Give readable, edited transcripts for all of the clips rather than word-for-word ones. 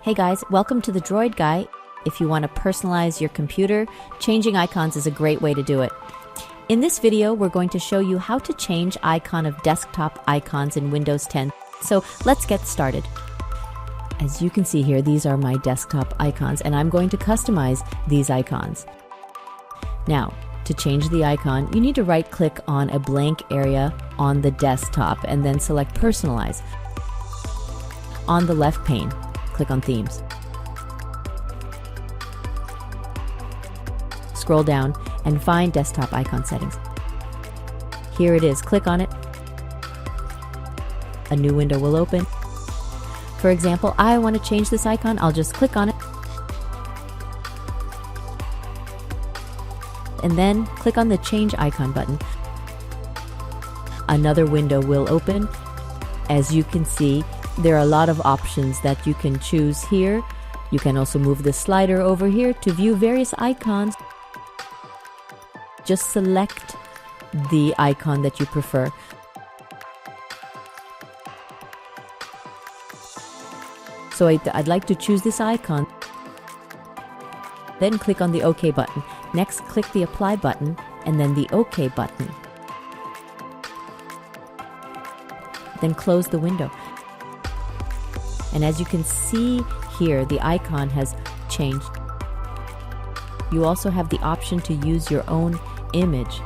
Hey guys, welcome to the Droid Guy. If you want to personalize your computer, changing icons is a great way to do it. In this video, we're going to show you how to change icon of desktop icons in Windows 10. So let's get started. As you can see here, these are my desktop icons, and I'm going to customize these icons. Now, to change the icon, you need to right-click on a blank area on the desktop and then select Personalize. On the left pane, click on Themes. Scroll down and find Desktop Icon Settings. Here it is. Click on it. A new window will open. For example, I want to change this icon. I'll just click on it. And then click on the Change Icon button. Another window will open. As you can see, there are a lot of options that you can choose here. You can also move the slider over here to view various icons. Just select the icon that you prefer. So I'd like to choose this icon. Then click on the OK button. Next, click the Apply button and then the OK button. Then close the window. And as you can see here, the icon has changed. You also have the option to use your own image.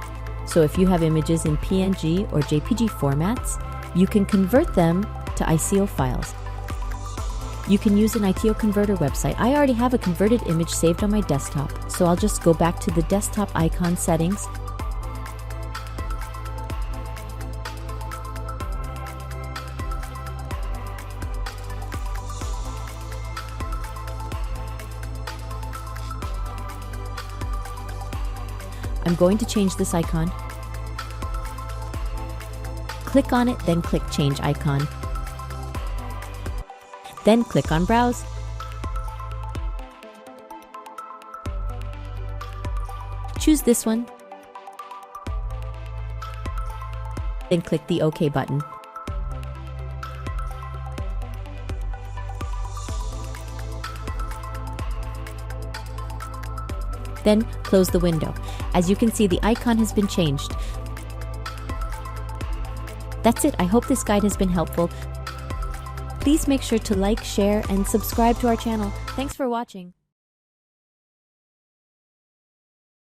So if you have images in PNG or JPG formats, you can convert them to ICO files. You can use an ITO converter website. I already have a converted image saved on my desktop, so I'll just go back to the desktop icon settings. I'm going to change this icon. Click on it, then click Change Icon. Then click on Browse. Choose this one. Then click the OK button. Then close the window. As you can see, the icon has been changed. That's it. I hope this guide has been helpful. Please make sure to like, share, and subscribe to our channel. Thanks for watching.